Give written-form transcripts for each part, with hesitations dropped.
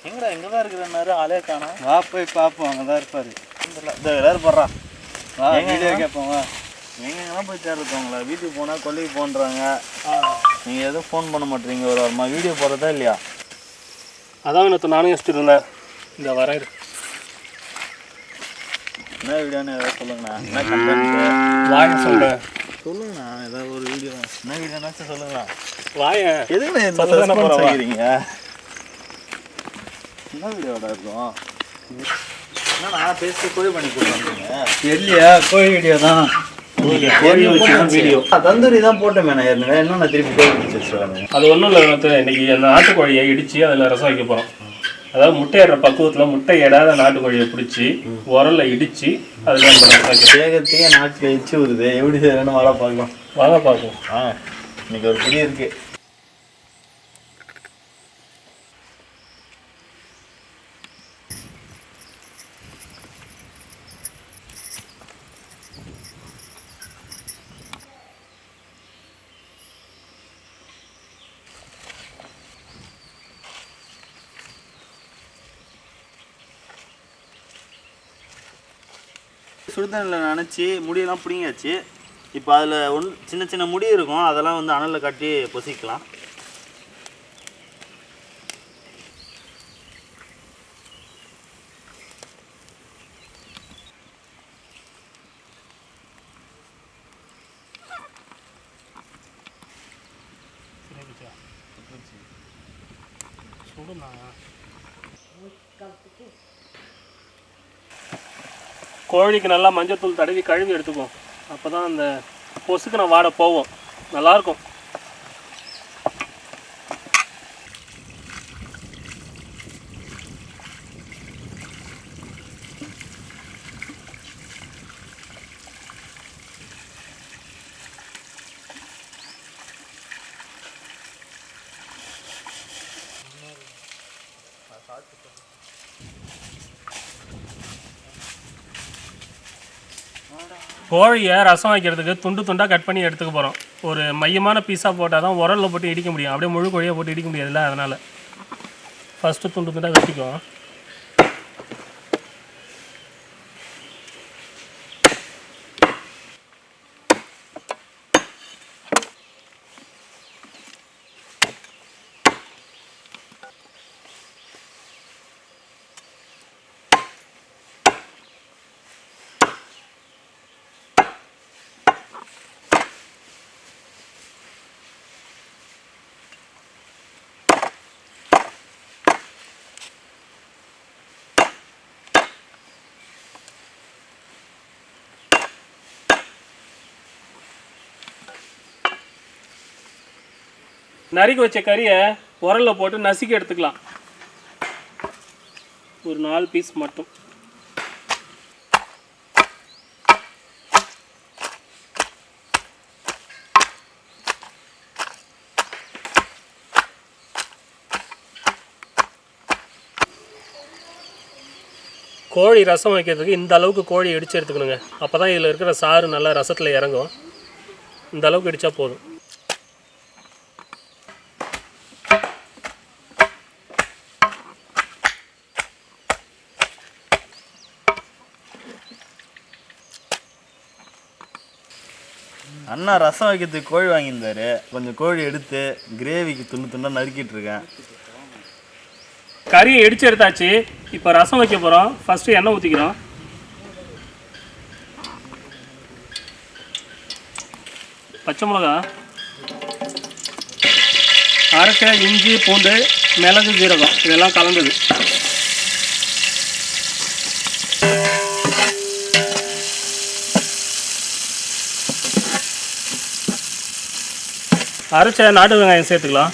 எங்கடா எங்கே தான் இருக்கிற ஆளே காணோம். வா போய் பார்ப்போம், அங்கே தான் இருப்பார். இந்த எல்லாரும் போடுறா வா வீடியோ கேட்போம். வா எங்கெங்கெல்லாம் போய் தேடுறவங்களா? வீட்டுக்கு போனால் கொல்லைக்கு போன்றாங்க. நீங்கள் எதுவும் ஃபோன் பண்ண மாட்டேறீங்க. ஒரு வாரமாக வீடியோ போடுறதா இல்லையா? அதான் இன்னொரு நானும் யோசிச்சுட்டு இருந்தேன். இந்த வரேன் என்ன வீடியோன்னு ஏதாவது சொல்லுங்கண்ணா. என்ன கண்டென்ட் வாங்க சொல்கிறேன். சொல்லுங்கண்ணா, ஏதாவது ஒரு வீடியோ. என்ன வீடியோனாச்சும் சொல்லுங்களா. வாங்க எதுக்குண்ணா போகிறீங்க? என்ன வீடியோட இருக்கும்? என்னண்ணா பேசி கோழி பண்ணி கொடுத்துருங்க. இல்லையா கோழி வீடியோ தான். வீடியோ தந்தூரி தான் போட்டேன் ஏற்கனவே. என்னென்ன திருப்பி கோழி பிடிச்சி அது ஒன்றும் இல்லை. இன்னைக்கு அந்த நாட்டுக்கோழியை இடித்து அதில் ரசம் வைக்க போகிறோம். அதாவது முட்டையிடுற பக்குவத்தில் முட்டை இடாத நாட்டுக்கோழியை பிடிச்சி உரலில் இடித்து அதில் வேகத்தையே நாட்டில் எச்சு வருது. எப்படி செய்யணும்னு வாழ பார்க்கலாம். வாங்க பார்ப்போம். இன்னைக்கு ஒரு புடி இருக்கு. சுடுதண்ணில் நினச்சி முடியெல்லாம் பிடிங்காச்சு. இப்போ அதில் சின்ன சின்ன முடி இருக்கும். அதெல்லாம் வந்து அனலில் காட்டி பொசிக்கலாம். கோழிக்கு நல்லா மஞ்சத்தூள் தடவி கழுவி எடுத்துக்கும். அப்போ தான் அந்த பொசுக்குன வாடை போவோம். நல்லாயிருக்கும். கோழியை ரசம் வைக்கிறதுக்கு துண்டு துண்டாக கட் பண்ணி எடுத்துக்க போகிறோம். ஒரு மையமான பீஸாக போட்டால் தான் உரலில் போட்டு இடிக்க முடியும். அப்படியே முழு கோழியை போட்டு இடிக்க முடியாதுல்ல. அதனால் ஃபஸ்ட்டு துண்டு துண்டாக வெட்டிக்குவோம். நறுக்கி வச்ச கறியை உரலில் போட்டு நசுக்கி எடுத்துக்கலாம். ஒரு 4 பீஸ் மட்டும். கோழி ரசம் வைக்கிறதுக்கு இந்த அளவுக்கு கோழி இடித்து எடுத்துக்கணுங்க. அப்போ தான் இதில் இருக்கிற சாறு நல்லா ரசத்தில் இறங்கும். இந்த அளவுக்கு இடித்தா போதும். அண்ணா ரசம் வைக்கிறதுக்கு கோழி வாங்கியிருந்தாரு. கொஞ்சம் கோழி எடுத்து கிரேவிக்கு துண்டு துண்டாக நறுக்கிட்டு இருக்கேன். கறியை இடித்து எடுத்தாச்சு. இப்போ ரசம் வைக்க போகிறோம். ஃபஸ்ட்டு எண்ணெய் ஊற்றிக்கிறோம். பச்சை மிளகா, அரைச்ச இஞ்சி, பூண்டு, மிளகு, ஜீரகம் இதெல்லாம் கலந்தது. அரைச்ச நாட்டு வெங்காயம் சேர்த்துக்கலாம்.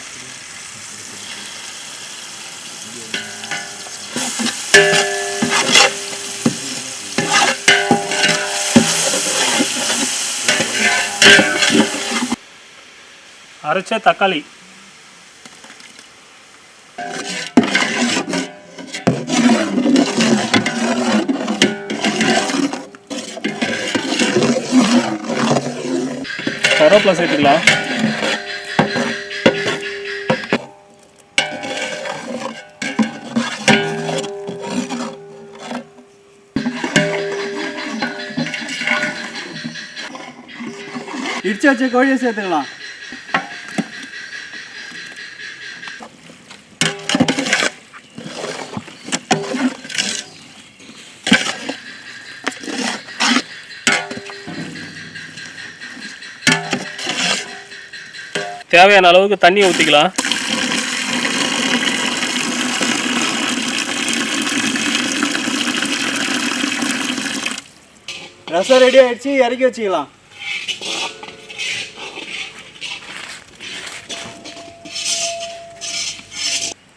அரைச்ச தக்காளி, கருவேப்பிலை சேர்த்துக்கலாம். இடிச்சு வச்ச கோழியை சேர்த்துக்கலாம். தேவையான அளவுக்கு தண்ணி ஊற்றிக்கலாம். ரசம் ரெடி ஆயிடுச்சு, இறக்கி வச்சுக்கலாம்.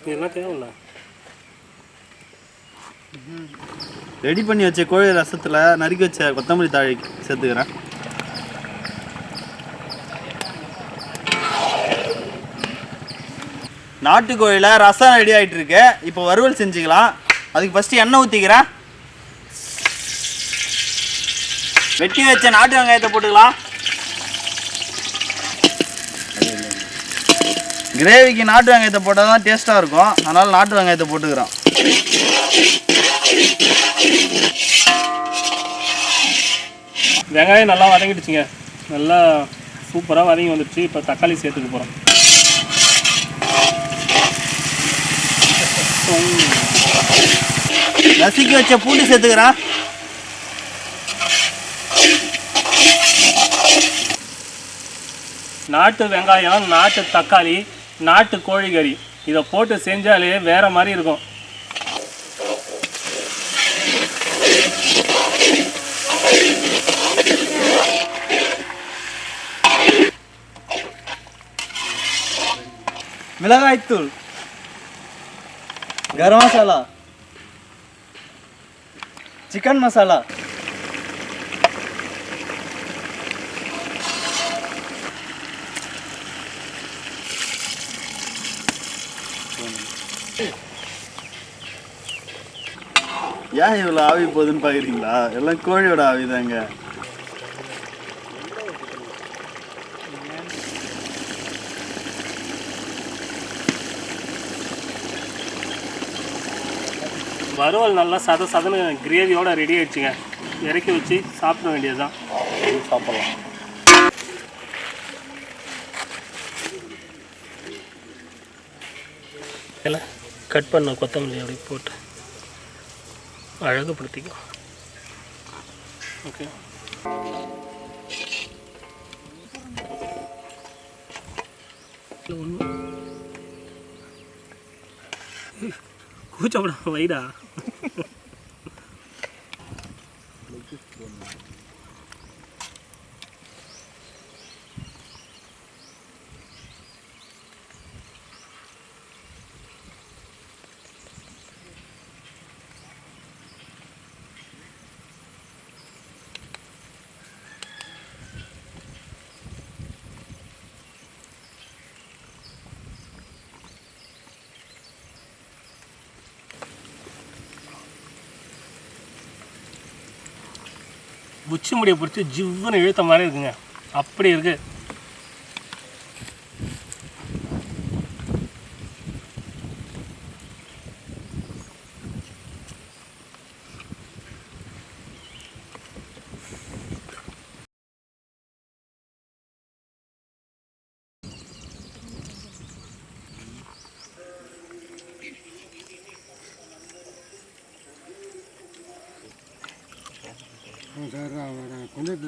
இதெல்லாம் தேவையில்ல. ரெடி பண்ணி வச்ச கோழி ரசத்தில் நறுக்கி வச்ச கொத்தமல்லி தாழை சேர்த்துக்கிறேன். நாட்டுக்கோழியில் ரசம் ரெடி ஆகிட்டு இருக்கு. இப்போ வறுவல் செஞ்சுக்கலாம். அதுக்கு ஃபஸ்ட்டு எண்ணெய் ஊற்றிக்கிறேன். வெட்டி வச்ச நாட்டு வெங்காயத்தை போட்டுக்கலாம். கிரேவிக்கு நாட்டு வெங்காயத்தை போட்டால் தான் டேஸ்ட்டாக இருக்கும், அதனால் நாட்டு வெங்காயத்தை போட்டுக்கிறோம். வெங்காயம் நல்லா வதங்கிடுச்சுங்க, நல்லா சூப்பராக வதங்கி வந்துடுச்சு. இப்போ தக்காளி சேர்த்துக்க போகிறோம். நசுக்கி வச்ச பூண்டு சேர்த்துக்கிறேன். நாட்டு வெங்காயம், நாட்டு தக்காளி, நாட்டு கோழிக்கறி இதை போட்டு செஞ்சாலே வேறு மாதிரி இருக்கும். மிளகாய்த்தூள், கரம் மசாலா, சிக்கன் மசாலா, ஏன் இவ்வளோ ஆவி போகுதுன்னு பார்க்குறீங்களா? எல்லாம் கோழியோட ஆவி தாங்க. வறுவல் நல்லா சதன்னு கிரேவியோட ரெடி ஆயிடுச்சுங்க. இறக்கி வச்சு சாப்பிட வேண்டியது தான். சாப்பிட்லாம். இல்லை கட் பண்ண கொத்தமல்லி அப்படி போட்டு அழகுபடுத்திக்கும். ஓகே, கூச்சப்பட வைடா. உச்சி முடியை பிடிச்சி ஜிவ்வுன்னு இழுத்த மாதிரி இருக்குங்க, அப்படி இருக்கு. கொஞ்சம்